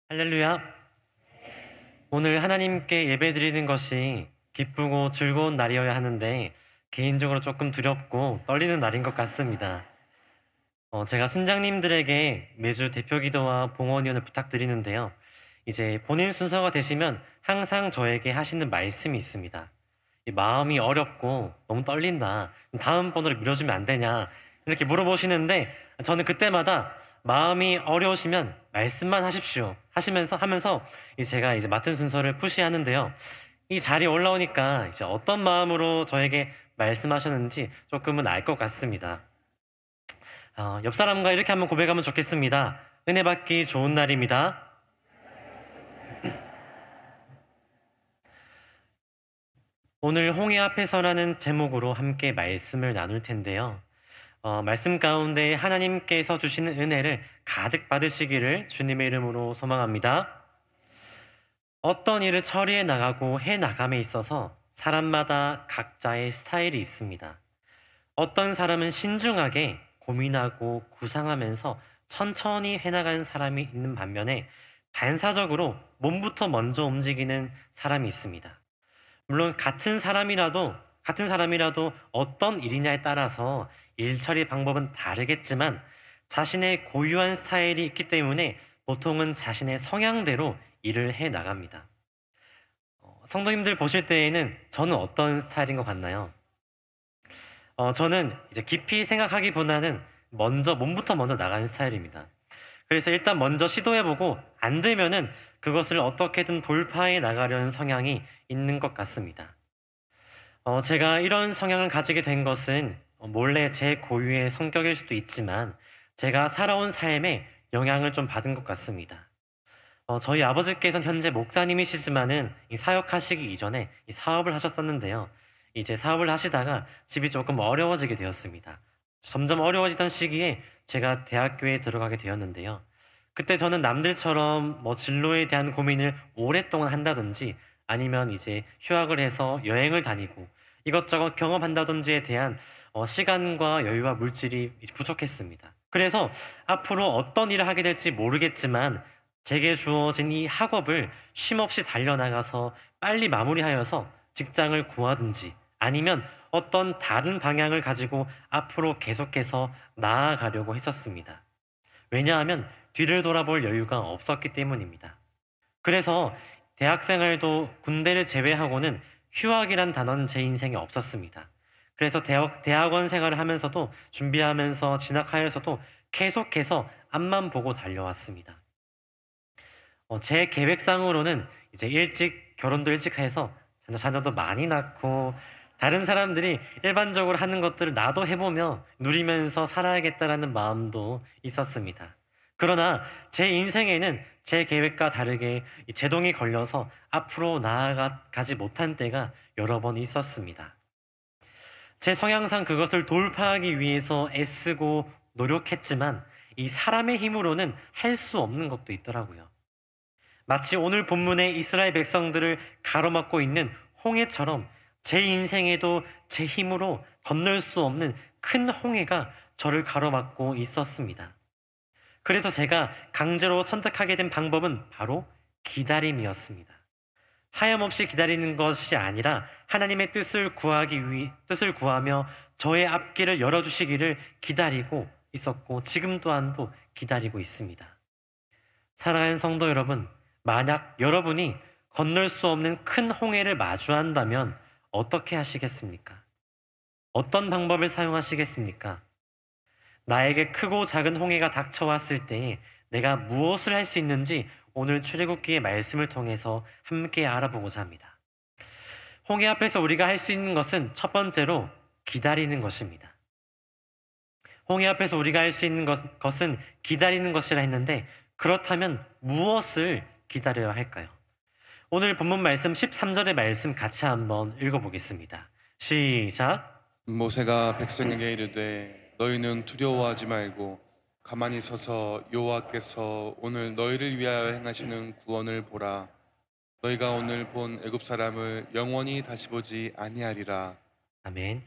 할렐루야. 오늘 하나님께 예배드리는 것이 기쁘고 즐거운 날이어야 하는데 개인적으로 조금 두렵고 떨리는 날인 것 같습니다. 제가 순장님들에게 매주 대표 기도와 봉헌위원을 부탁드리는데요. 이제 본인 순서가 되시면 항상 저에게 하시는 말씀이 있습니다. 이 마음이 어렵고 너무 떨린다. 다음 번호를 밀어주면 안 되냐? 이렇게 물어보시는데 저는 그때마다 마음이 어려우시면 말씀만 하십시오. 하면서 제가 이제 맡은 순서를 푸시하는데요. 이 자리에 올라오니까 이제 어떤 마음으로 저에게 말씀하셨는지 조금은 알 것 같습니다. 옆 사람과 이렇게 한번 고백하면 좋겠습니다. 은혜 받기 좋은 날입니다. 오늘 홍해 앞에서라는 제목으로 함께 말씀을 나눌 텐데요. 말씀 가운데 하나님께서 주시는 은혜를 가득 받으시기를 주님의 이름으로 소망합니다. 어떤 일을 처리해 나가고 해 나감에 있어서 사람마다 각자의 스타일이 있습니다. 어떤 사람은 신중하게 고민하고 구상하면서 천천히 해나가는 사람이 있는 반면에 반사적으로 몸부터 먼저 움직이는 사람이 있습니다. 물론 같은 사람이라도 어떤 일이냐에 따라서 일 처리 방법은 다르겠지만 자신의 고유한 스타일이 있기 때문에 보통은 자신의 성향대로 일을 해 나갑니다. 성도님들 보실 때에는 저는 어떤 스타일인 것 같나요? 저는 이제 깊이 생각하기보다는 몸부터 먼저 나가는 스타일입니다. 그래서 일단 먼저 시도해보고 안 되면은 그것을 어떻게든 돌파해 나가려는 성향이 있는 것 같습니다. 제가 이런 성향을 가지게 된 것은 몰래 제 고유의 성격일 수도 있지만 제가 살아온 삶에 영향을 좀 받은 것 같습니다. 저희 아버지께서는 현재 목사님이시지만은 이 사역하시기 이전에 이 사업을 하셨었는데요. 이제 사업을 하시다가 집이 조금 어려워지게 되었습니다. 점점 어려워지던 시기에 제가 대학교에 들어가게 되었는데요. 그때 저는 남들처럼 진로에 대한 고민을 오랫동안 한다든지 아니면 이제 휴학을 해서 여행을 다니고 이것저것 경험한다든지에 대한 시간과 여유와 물질이 부족했습니다. 그래서 앞으로 어떤 일을 하게 될지 모르겠지만 제게 주어진 이 학업을 쉼없이 달려나가서 빨리 마무리하여서 직장을 구하든지 아니면 어떤 다른 방향을 가지고 앞으로 계속해서 나아가려고 했었습니다. 왜냐하면 뒤를 돌아볼 여유가 없었기 때문입니다. 그래서 대학생활도 군대를 제외하고는 휴학이란 단어는 제 인생에 없었습니다. 그래서 대학원 생활을 하면서도 준비하면서 진학하여서도 계속해서 앞만 보고 달려왔습니다. 제 계획상으로는 이제 결혼도 일찍 해서 자녀도 많이 낳고 다른 사람들이 일반적으로 하는 것들을 나도 해보며 누리면서 살아야겠다라는 마음도 있었습니다. 그러나 제 인생에는 제 계획과 다르게 제동이 걸려서 앞으로 나아가지 못한 때가 여러 번 있었습니다. 제 성향상 그것을 돌파하기 위해서 애쓰고 노력했지만 이 사람의 힘으로는 할 수 없는 것도 있더라고요. 마치 오늘 본문의 이스라엘 백성들을 가로막고 있는 홍해처럼 제 인생에도 제 힘으로 건널 수 없는 큰 홍해가 저를 가로막고 있었습니다. 그래서 제가 강제로 선택하게 된 방법은 바로 기다림이었습니다. 하염없이 기다리는 것이 아니라 하나님의 뜻을 구하며 저의 앞길을 열어주시기를 기다리고 있었고 지금 또한도 기다리고 있습니다. 사랑하는 성도 여러분, 만약 여러분이 건널 수 없는 큰 홍해를 마주한다면 어떻게 하시겠습니까? 어떤 방법을 사용하시겠습니까? 나에게 크고 작은 홍해가 닥쳐왔을 때 내가 무엇을 할 수 있는지 오늘 출애굽기의 말씀을 통해서 함께 알아보고자 합니다. 홍해 앞에서 우리가 할 수 있는 것은 첫 번째로 기다리는 것입니다. 홍해 앞에서 우리가 할 수 있는 것은 기다리는 것이라 했는데 그렇다면 무엇을 기다려야 할까요? 오늘 본문 말씀 13절의 말씀 같이 한번 읽어보겠습니다. 시작. 모세가 백성에게 이르되 너희는 두려워하지 말고 가만히 서서 여호와께서 오늘 너희를 위하여 행하시는 구원을 보라. 너희가 오늘 본 애굽 사람을 영원히 다시 보지 아니하리라. 아멘.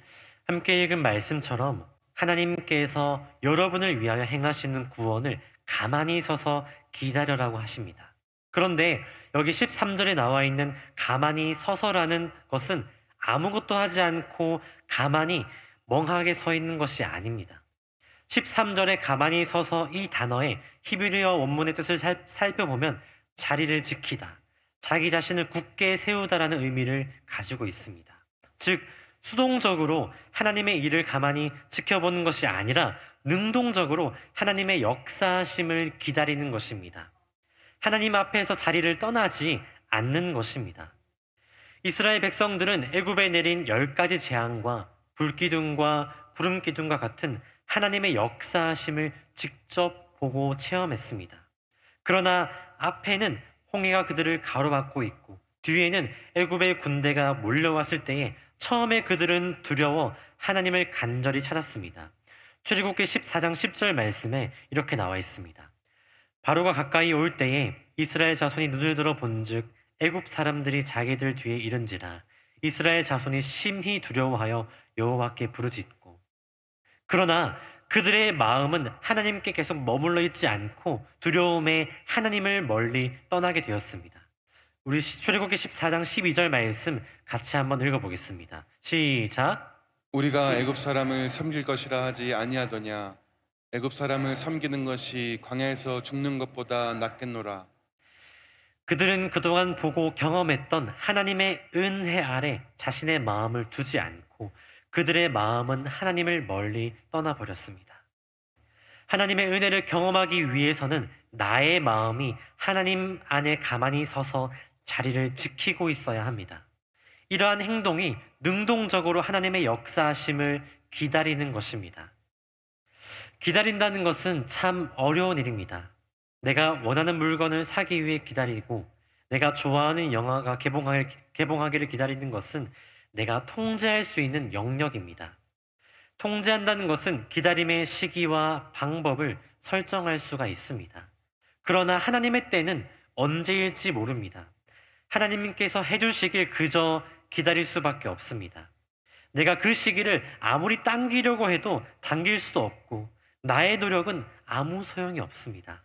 함께 읽은 말씀처럼 하나님께서 여러분을 위하여 행하시는 구원을 가만히 서서 기다려라고 하십니다. 그런데 여기 13절에 나와 있는 가만히 서서라는 것은 아무것도 하지 않고 가만히 멍하게 서 있는 것이 아닙니다. 13절에 가만히 서서 이 단어의 히브리어 원문의 뜻을 살펴보면 자리를 지키다, 자기 자신을 굳게 세우다라는 의미를 가지고 있습니다. 즉, 수동적으로 하나님의 일을 가만히 지켜보는 것이 아니라 능동적으로 하나님의 역사하심을 기다리는 것입니다. 하나님 앞에서 자리를 떠나지 않는 것입니다. 이스라엘 백성들은 애굽에 내린 10가지 재앙과 불기둥과 구름기둥과 같은 하나님의 역사하심을 직접 보고 체험했습니다. 그러나 앞에는 홍해가 그들을 가로막고 있고 뒤에는 애굽의 군대가 몰려왔을 때에 처음에 그들은 두려워 하나님을 간절히 찾았습니다. 출애굽기 14장 10절 말씀에 이렇게 나와 있습니다. 바로가 가까이 올 때에 이스라엘 자손이 눈을 들어 본즉 애굽 사람들이 자기들 뒤에 이른지라 이스라엘 자손이 심히 두려워하여 여호와께 부르짖고. 그러나 그들의 마음은 하나님께 계속 머물러 있지 않고 두려움에 하나님을 멀리 떠나게 되었습니다. 우리 출애굽기 14장 12절 말씀 같이 한번 읽어보겠습니다. 시작. 우리가 애굽 사람을 섬길 것이라 하지 아니하더냐. 애굽 사람을 섬기는 것이 광야에서 죽는 것보다 낫겠노라. 그들은 그동안 보고 경험했던 하나님의 은혜 아래 자신의 마음을 두지 않고 그들의 마음은 하나님을 멀리 떠나버렸습니다. 하나님의 은혜를 경험하기 위해서는 나의 마음이 하나님 안에 가만히 서서 자리를 지키고 있어야 합니다. 이러한 행동이 능동적으로 하나님의 역사하심을 기다리는 것입니다. 기다린다는 것은 참 어려운 일입니다. 내가 원하는 물건을 사기 위해 기다리고 내가 좋아하는 영화가 개봉하기를 기다리는 것은 내가 통제할 수 있는 영역입니다. 통제한다는 것은 기다림의 시기와 방법을 설정할 수가 있습니다. 그러나 하나님의 때는 언제일지 모릅니다. 하나님께서 해주시길 그저 기다릴 수밖에 없습니다. 내가 그 시기를 아무리 당기려고 해도 당길 수도 없고 나의 노력은 아무 소용이 없습니다.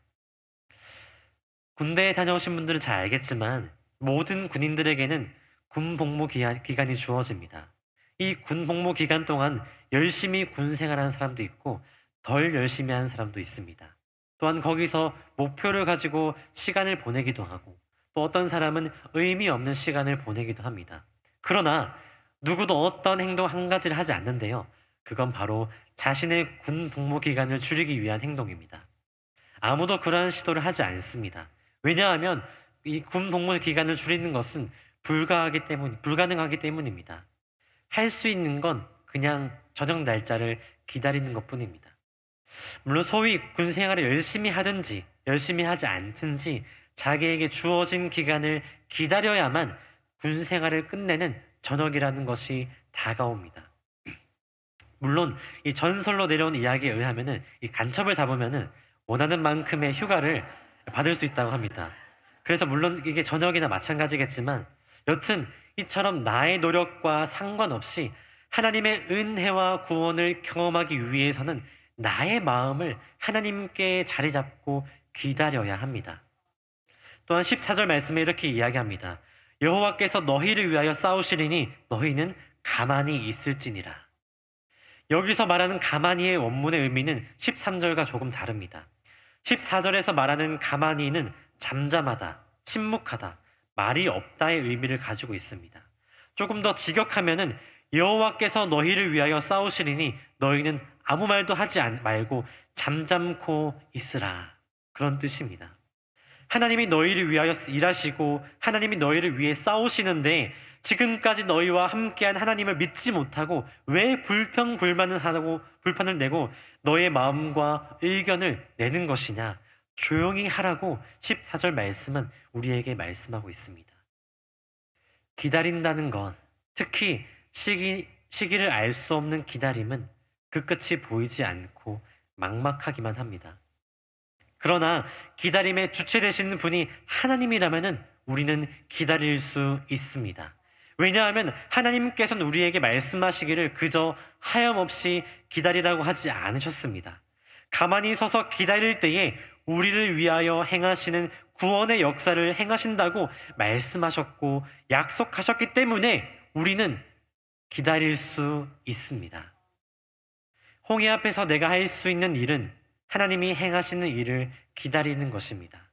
군대에 다녀오신 분들은 잘 알겠지만 모든 군인들에게는 군 복무 기간이 주어집니다. 이 군 복무 기간 동안 열심히 군 생활하는 사람도 있고 덜 열심히 하는 사람도 있습니다. 또한 거기서 목표를 가지고 시간을 보내기도 하고 또 어떤 사람은 의미 없는 시간을 보내기도 합니다. 그러나 누구도 어떤 행동 한 가지를 하지 않는데요. 그건 바로 자신의 군 복무 기간을 줄이기 위한 행동입니다. 아무도 그러한 시도를 하지 않습니다. 왜냐하면 이 군 복무 기간을 줄이는 것은 불가능하기 때문입니다. 할 수 있는 건 그냥 저녁 날짜를 기다리는 것뿐입니다. 물론 소위 군 생활을 열심히 하든지 열심히 하지 않든지 자기에게 주어진 기간을 기다려야만 군 생활을 끝내는 저녁이라는 것이 다가옵니다. 물론 이 전설로 내려온 이야기에 의하면은 이 간첩을 잡으면은 원하는 만큼의 휴가를 받을 수 있다고 합니다. 그래서 물론 이게 저녁이나 마찬가지겠지만 여튼 이처럼 나의 노력과 상관없이 하나님의 은혜와 구원을 경험하기 위해서는 나의 마음을 하나님께 자리 잡고 기다려야 합니다. 또한 14절 말씀에 이렇게 이야기합니다. 여호와께서 너희를 위하여 싸우시리니 너희는 가만히 있을지니라. 여기서 말하는 가만히의 원문의 의미는 13절과 조금 다릅니다. 14절에서 말하는 가만히는 잠잠하다, 침묵하다, 말이 없다의 의미를 가지고 있습니다. 조금 더 직역하면은 여호와께서 너희를 위하여 싸우시리니 너희는 아무 말도 하지 말고 잠잠코 있으라. 그런 뜻입니다. 하나님이 너희를 위하여 일하시고 하나님이 너희를 위해 싸우시는데 지금까지 너희와 함께한 하나님을 믿지 못하고 왜 불판을 내고 너의 마음과 의견을 내는 것이냐. 조용히 하라고 14절 말씀은 우리에게 말씀하고 있습니다. 기다린다는 것, 특히 시기를 알 수 없는 기다림은 그 끝이 보이지 않고 막막하기만 합니다. 그러나 기다림의 주체 되시는 분이 하나님이라면 우리는 기다릴 수 있습니다. 왜냐하면 하나님께서는 우리에게 말씀하시기를 그저 하염없이 기다리라고 하지 않으셨습니다. 가만히 서서 기다릴 때에 우리를 위하여 행하시는 구원의 역사를 행하신다고 말씀하셨고 약속하셨기 때문에 우리는 기다릴 수 있습니다. 홍해 앞에서 내가 할 수 있는 일은 하나님이 행하시는 일을 기다리는 것입니다.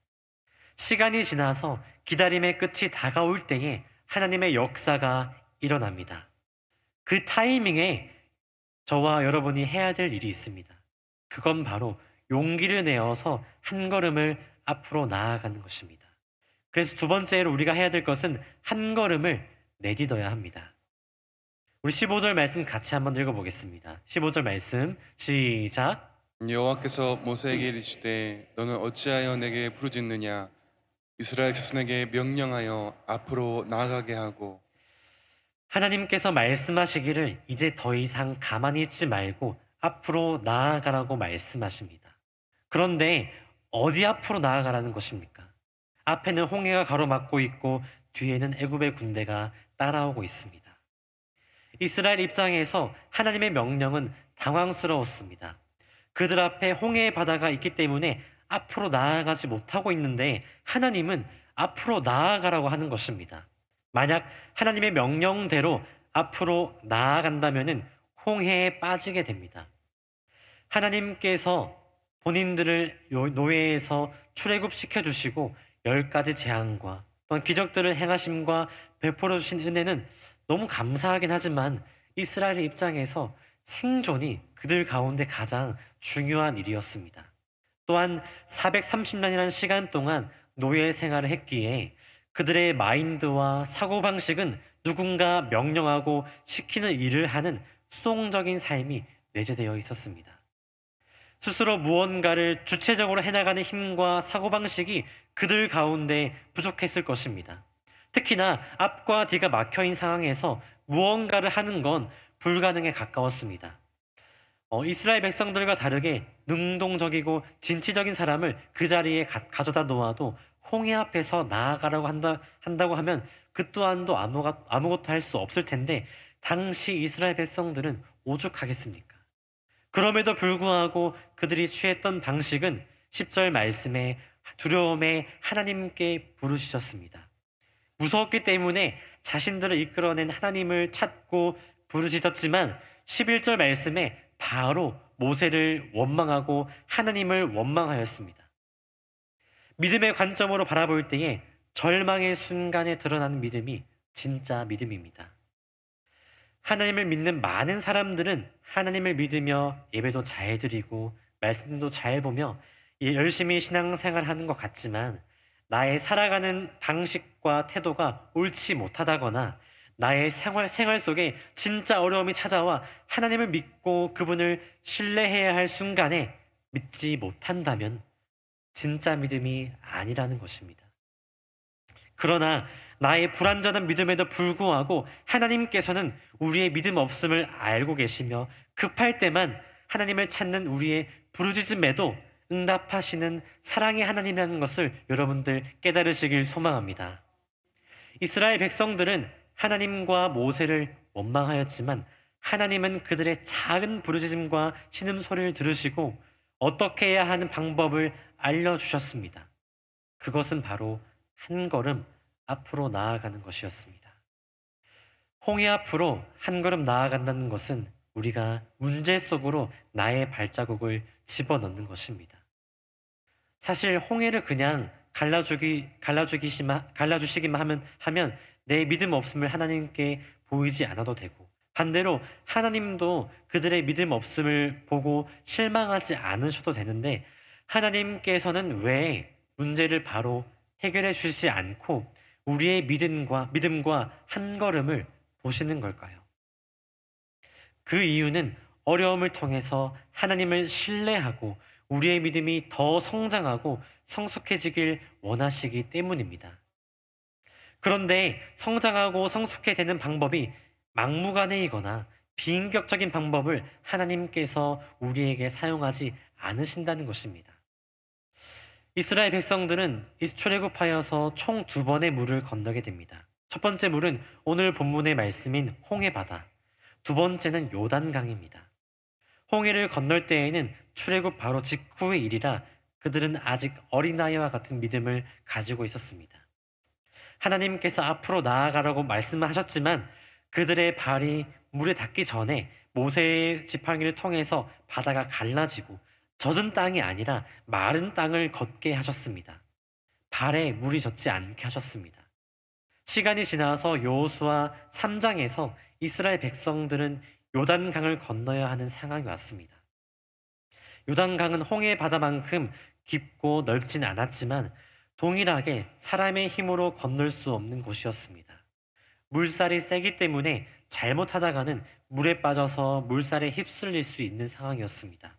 시간이 지나서 기다림의 끝이 다가올 때에 하나님의 역사가 일어납니다. 그 타이밍에 저와 여러분이 해야 될 일이 있습니다. 그건 바로 용기를 내어서 한 걸음을 앞으로 나아가는 것입니다. 그래서 두 번째로 우리가 해야 될 것은 한 걸음을 내딛어야 합니다. 우리 15절 말씀 같이 한번 읽어보겠습니다. 15절 말씀 시작. 여호와께서 모세에게 이르시되 너는 어찌하여 내게 부르짖느냐 이스라엘 자손에게 명령하여 앞으로 나아가게 하고. 하나님께서 말씀하시기를 이제 더 이상 가만히 있지 말고 앞으로 나아가라고 말씀하십니다. 그런데 어디 앞으로 나아가라는 것입니까? 앞에는 홍해가 가로막고 있고 뒤에는 애굽의 군대가 따라오고 있습니다. 이스라엘 입장에서 하나님의 명령은 당황스러웠습니다. 그들 앞에 홍해의 바다가 있기 때문에 앞으로 나아가지 못하고 있는데 하나님은 앞으로 나아가라고 하는 것입니다. 만약 하나님의 명령대로 앞으로 나아간다면 홍해에 빠지게 됩니다. 하나님께서 본인들을 노예에서 출애굽시켜 주시고 10가지 재앙과 또한 기적들을 행하심과 베풀어 주신 은혜는 너무 감사하긴 하지만 이스라엘의 입장에서 생존이 그들 가운데 가장 중요한 일이었습니다. 또한 430년이라는 시간 동안 노예 생활을 했기에 그들의 마인드와 사고방식은 누군가 명령하고 시키는 일을 하는 수동적인 삶이 내재되어 있었습니다. 스스로 무언가를 주체적으로 해나가는 힘과 사고방식이 그들 가운데 부족했을 것입니다. 특히나 앞과 뒤가 막혀있는 상황에서 무언가를 하는 건 불가능에 가까웠습니다. 이스라엘 백성들과 다르게 능동적이고 진취적인 사람을 그 자리에 가져다 놓아도 홍해 앞에서 나아가라고 한다고 하면 그 또한도 아무것도 할 수 없을 텐데 당시 이스라엘 백성들은 오죽하겠습니까? 그럼에도 불구하고 그들이 취했던 방식은 10절 말씀에 두려움에 하나님께 부르짖었습니다. 무서웠기 때문에 자신들을 이끌어낸 하나님을 찾고 부르짖었지만 11절 말씀에 바로 모세를 원망하고 하나님을 원망하였습니다. 믿음의 관점으로 바라볼 때에 절망의 순간에 드러나는 믿음이 진짜 믿음입니다. 하나님을 믿는 많은 사람들은 하나님을 믿으며 예배도 잘 드리고 말씀도 잘 보며 열심히 신앙생활하는 것 같지만 나의 살아가는 방식과 태도가 옳지 못하다거나 나의 생활 속에 진짜 어려움이 찾아와 하나님을 믿고 그분을 신뢰해야 할 순간에 믿지 못한다면 진짜 믿음이 아니라는 것입니다. 그러나 나의 불완전한 믿음에도 불구하고 하나님께서는 우리의 믿음 없음을 알고 계시며 급할 때만 하나님을 찾는 우리의 부르짖음에도 응답하시는 사랑의 하나님이라는 것을 여러분들 깨달으시길 소망합니다. 이스라엘 백성들은 하나님과 모세를 원망하였지만 하나님은 그들의 작은 부르짖음과 신음소리를 들으시고 어떻게 해야 하는 방법을 알려주셨습니다. 그것은 바로 한 걸음 앞으로 나아가는 것이었습니다. 홍해 앞으로 한 걸음 나아간다는 것은 우리가 문제 속으로 나의 발자국을 집어넣는 것입니다. 사실 홍해를 그냥 갈라주시기만 하면 내 믿음 없음을 하나님께 보이지 않아도 되고 반대로 하나님도 그들의 믿음 없음을 보고 실망하지 않으셔도 되는데 하나님께서는 왜 문제를 바로 해결해 주시지 않고 우리의 믿음과 한 걸음을 보시는 걸까요? 그 이유는 어려움을 통해서 하나님을 신뢰하고 우리의 믿음이 더 성장하고 성숙해지길 원하시기 때문입니다. 그런데 성장하고 성숙해 되는 방법이 막무가내이거나 비인격적인 방법을 하나님께서 우리에게 사용하지 않으신다는 것입니다. 이스라엘 백성들은 출애굽하여서 총 2번의 물을 건너게 됩니다. 첫 번째 물은 오늘 본문의 말씀인 홍해바다, 두 번째는 요단강입니다. 홍해를 건널 때에는 출애굽 바로 직후의 일이라 그들은 아직 어린아이와 같은 믿음을 가지고 있었습니다. 하나님께서 앞으로 나아가라고 말씀하셨지만 그들의 발이 물에 닿기 전에 모세의 지팡이를 통해서 바다가 갈라지고 젖은 땅이 아니라 마른 땅을 걷게 하셨습니다. 발에 물이 젖지 않게 하셨습니다. 시간이 지나서 여호수아 3장에서 이스라엘 백성들은 요단강을 건너야 하는 상황이 왔습니다. 요단강은 홍해 바다만큼 깊고 넓진 않았지만 동일하게 사람의 힘으로 건널 수 없는 곳이었습니다. 물살이 세기 때문에 잘못하다가는 물에 빠져서 물살에 휩쓸릴 수 있는 상황이었습니다.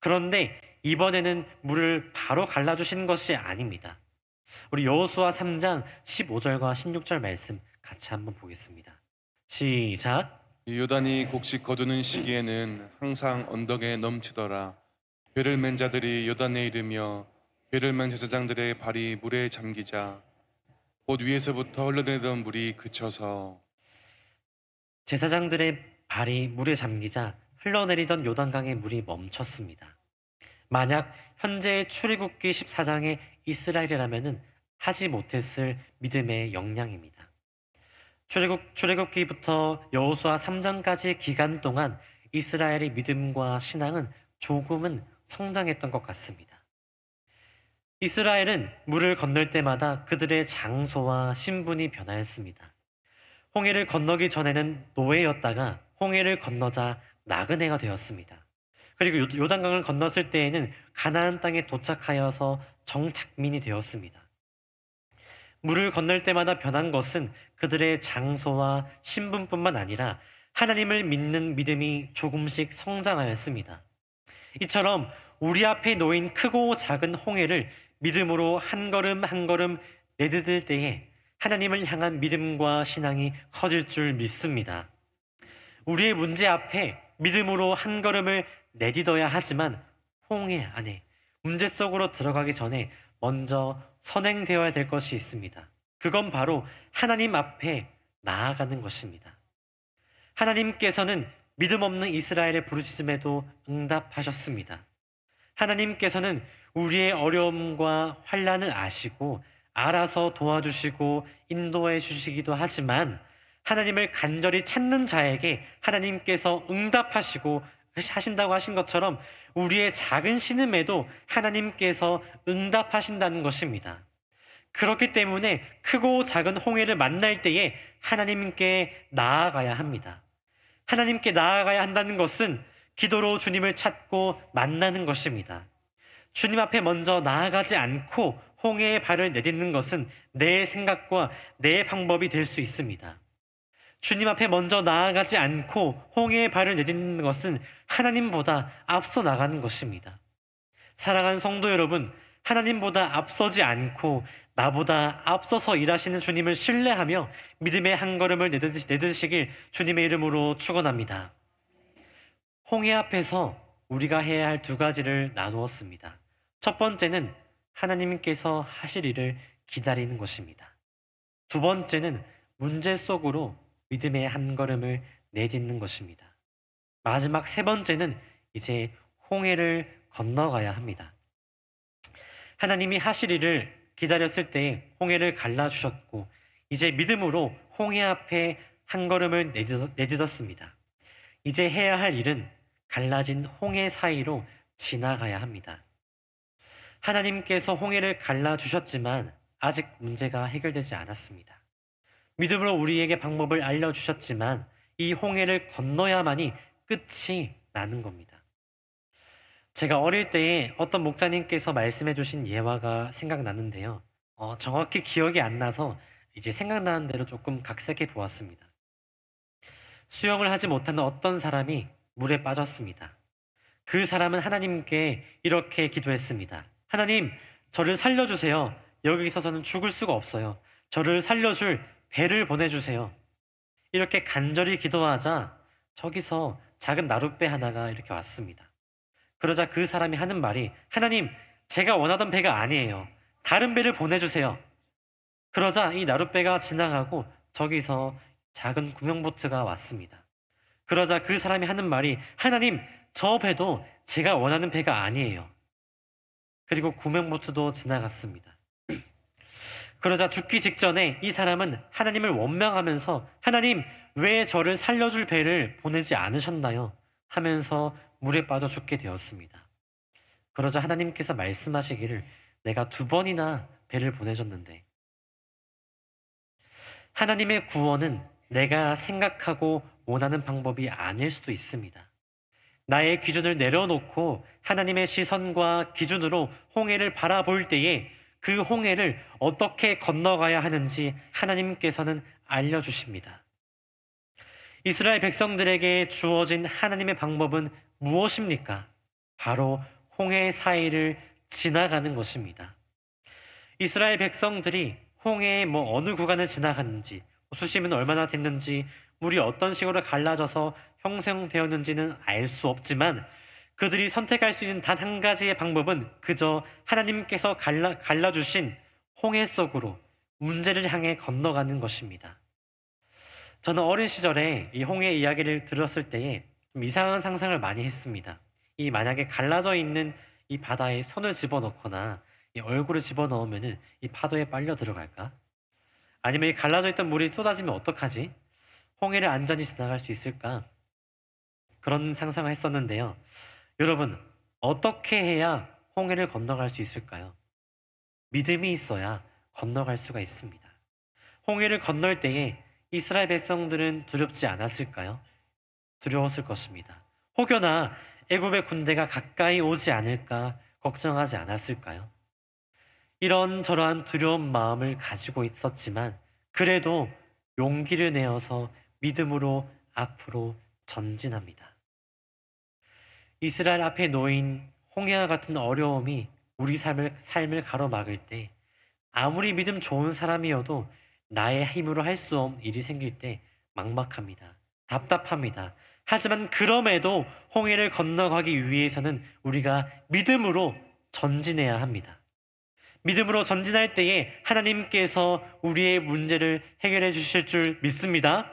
그런데 이번에는 물을 바로 갈라주시는 것이 아닙니다. 우리 여호수아 3장 15절과 16절 말씀 같이 한번 보겠습니다. 시작. 이 요단이 곡식 거두는 시기에는 항상 언덕에 넘치더라. 배를 맨 자들이 요단에 이르며 배를 맨 제사장들의 발이 물에 잠기자 곧 위에서부터 흘러내리던 물이 그쳐서 제사장들의 발이 물에 잠기자 흘러내리던 요단강의 물이 멈췄습니다. 만약 현재의 출애굽기 14장의 이스라엘이라면 하지 못했을 믿음의 역량입니다. 출애굽기부터 여호수아 3장까지의 기간 동안 이스라엘의 믿음과 신앙은 조금은 성장했던 것 같습니다. 이스라엘은 물을 건널 때마다 그들의 장소와 신분이 변화했습니다. 홍해를 건너기 전에는 노예였다가 홍해를 건너자 나그네가 되었습니다. 그리고 요단강을 건넜을 때에는 가나안 땅에 도착하여서 정착민이 되었습니다. 물을 건널 때마다 변한 것은 그들의 장소와 신분뿐만 아니라 하나님을 믿는 믿음이 조금씩 성장하였습니다. 이처럼 우리 앞에 놓인 크고 작은 홍해를 믿음으로 한 걸음 한 걸음 내디딜 때에 하나님을 향한 믿음과 신앙이 커질 줄 믿습니다. 우리의 문제 앞에 믿음으로 한 걸음을 내딛어야 하지만 홍해 안에 문제 속으로 들어가기 전에 먼저 선행되어야 될 것이 있습니다. 그건 바로 하나님 앞에 나아가는 것입니다. 하나님께서는 믿음 없는 이스라엘의 부르짖음에도 응답하셨습니다. 하나님께서는 우리의 어려움과 환난을 아시고 알아서 도와주시고 인도해 주시기도 하지만 하나님을 간절히 찾는 자에게 하나님께서 응답하시고 하신다고 하신 것처럼 우리의 작은 신음에도 하나님께서 응답하신다는 것입니다. 그렇기 때문에 크고 작은 홍해를 만날 때에 하나님께 나아가야 합니다. 하나님께 나아가야 한다는 것은 기도로 주님을 찾고 만나는 것입니다. 주님 앞에 먼저 나아가지 않고 홍해에 발을 내딛는 것은 내 생각과 내 방법이 될 수 있습니다. 주님 앞에 먼저 나아가지 않고 홍해에 발을 내딛는 것은 하나님보다 앞서 나가는 것입니다. 사랑하는 성도 여러분, 하나님보다 앞서지 않고 나보다 앞서서 일하시는 주님을 신뢰하며 믿음의 한 걸음을 내딛으시길 주님의 이름으로 축원합니다. 홍해 앞에서 우리가 해야 할 두 가지를 나누었습니다. 첫 번째는 하나님께서 하실 일을 기다리는 것입니다. 두 번째는 문제 속으로 믿음의 한 걸음을 내딛는 것입니다. 마지막 세 번째는 이제 홍해를 건너가야 합니다. 하나님이 하실 일을 기다렸을 때 홍해를 갈라주셨고 이제 믿음으로 홍해 앞에 한 걸음을 내딛었습니다. 이제 해야 할 일은 갈라진 홍해 사이로 지나가야 합니다. 하나님께서 홍해를 갈라주셨지만 아직 문제가 해결되지 않았습니다. 믿음으로 우리에게 방법을 알려주셨지만 이 홍해를 건너야만이 끝이 나는 겁니다. 제가 어릴 때에 어떤 목사님께서 말씀해 주신 예화가 생각나는데요. 정확히 기억이 안 나서 이제 생각나는 대로 조금 각색해 보았습니다. 수영을 하지 못하는 어떤 사람이 물에 빠졌습니다. 그 사람은 하나님께 이렇게 기도했습니다. 하나님, 저를 살려주세요. 여기 있어서는 죽을 수가 없어요. 저를 살려줄 배를 보내주세요. 이렇게 간절히 기도하자 저기서 작은 나룻배 하나가 이렇게 왔습니다. 그러자 그 사람이 하는 말이 하나님, 제가 원하던 배가 아니에요. 다른 배를 보내주세요. 그러자 이 나룻배가 지나가고 저기서 작은 구명보트가 왔습니다. 그러자 그 사람이 하는 말이 하나님, 저 배도 제가 원하는 배가 아니에요. 그리고 9명부터도 지나갔습니다. 그러자 죽기 직전에 이 사람은 하나님을 원망하면서 하나님 왜 저를 살려줄 배를 보내지 않으셨나요? 하면서 물에 빠져 죽게 되었습니다. 그러자 하나님께서 말씀하시기를 내가 2번이나 배를 보내줬는데, 하나님의 구원은 내가 생각하고 원하는 방법이 아닐 수도 있습니다. 나의 기준을 내려놓고 하나님의 시선과 기준으로 홍해를 바라볼 때에 그 홍해를 어떻게 건너가야 하는지 하나님께서는 알려주십니다. 이스라엘 백성들에게 주어진 하나님의 방법은 무엇입니까? 바로 홍해 사이를 지나가는 것입니다. 이스라엘 백성들이 홍해의 어느 구간을 지나갔는지, 수심은 얼마나 됐는지, 물이 어떤 식으로 갈라져서 형성되었는지는 알 수 없지만 그들이 선택할 수 있는 단 한 가지의 방법은 그저 하나님께서 갈라주신 홍해 속으로 문제를 향해 건너가는 것입니다. 저는 어린 시절에 이 홍해 이야기를 들었을 때에 좀 이상한 상상을 많이 했습니다. 이 만약에 갈라져 있는 이 바다에 손을 집어넣거나 이 얼굴을 집어넣으면 이 파도에 빨려 들어갈까? 아니면 이 갈라져 있던 물이 쏟아지면 어떡하지? 홍해를 안전히 지나갈 수 있을까? 그런 상상을 했었는데요. 여러분, 어떻게 해야 홍해를 건너갈 수 있을까요? 믿음이 있어야 건너갈 수가 있습니다. 홍해를 건널 때에 이스라엘 백성들은 두렵지 않았을까요? 두려웠을 것입니다. 혹여나 애굽의 군대가 가까이 오지 않을까 걱정하지 않았을까요? 이런저러한 두려운 마음을 가지고 있었지만 그래도 용기를 내어서 믿음으로 앞으로 전진합니다. 이스라엘 앞에 놓인 홍해와 같은 어려움이 우리 삶을 가로막을 때 아무리 믿음 좋은 사람이어도 나의 힘으로 할 수 없는 일이 생길 때 막막합니다. 답답합니다. 하지만 그럼에도 홍해를 건너가기 위해서는 우리가 믿음으로 전진해야 합니다. 믿음으로 전진할 때에 하나님께서 우리의 문제를 해결해 주실 줄 믿습니다.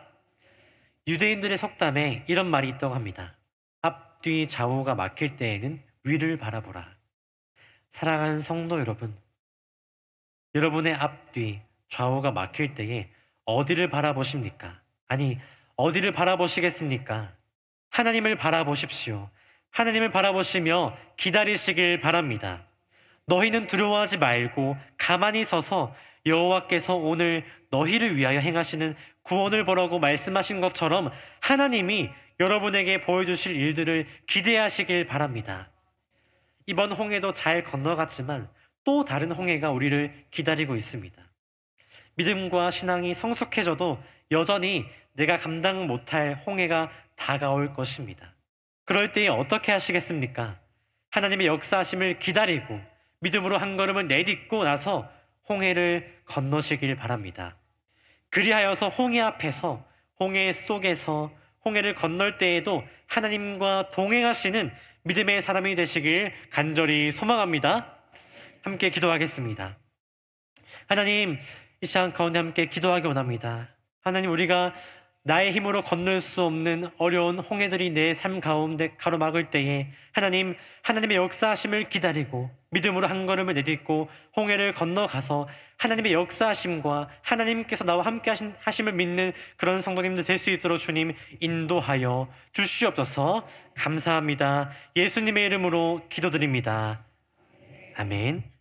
유대인들의 속담에 이런 말이 있다고 합니다. 앞뒤 좌우가 막힐 때에는 위를 바라보라. 사랑하는 성도 여러분, 여러분의 앞뒤 좌우가 막힐 때에 어디를 바라보십니까? 아니, 어디를 바라보시겠습니까? 하나님을 바라보십시오. 하나님을 바라보시며 기다리시길 바랍니다. 너희는 두려워하지 말고 가만히 서서 여호와께서 오늘 너희를 위하여 행하시는 구원을 보라고 말씀하신 것처럼 하나님이 여러분에게 보여주실 일들을 기대하시길 바랍니다. 이번 홍해도 잘 건너갔지만 또 다른 홍해가 우리를 기다리고 있습니다. 믿음과 신앙이 성숙해져도 여전히 내가 감당 못할 홍해가 다가올 것입니다. 그럴 때에 어떻게 하시겠습니까? 하나님의 역사하심을 기다리고 믿음으로 한 걸음을 내딛고 나서 홍해를 건너시길 바랍니다. 그리하여서 홍해 앞에서, 홍해 속에서 홍해를 건널 때에도 하나님과 동행하시는 믿음의 사람이 되시길 간절히 소망합니다. 함께 기도하겠습니다. 하나님, 이 시간 가운데 함께 기도하기 원합니다. 하나님, 우리가 나의 힘으로 건널 수 없는 어려운 홍해들이 내 삶 가운데 가로막을 때에 하나님의 역사하심을 기다리고 믿음으로 한 걸음을 내딛고 홍해를 건너가서 하나님의 역사하심과 하나님께서 나와 함께 하심을 믿는 그런 성도님들 될 수 있도록 주님 인도하여 주시옵소서. 감사합니다. 예수님의 이름으로 기도드립니다. 아멘.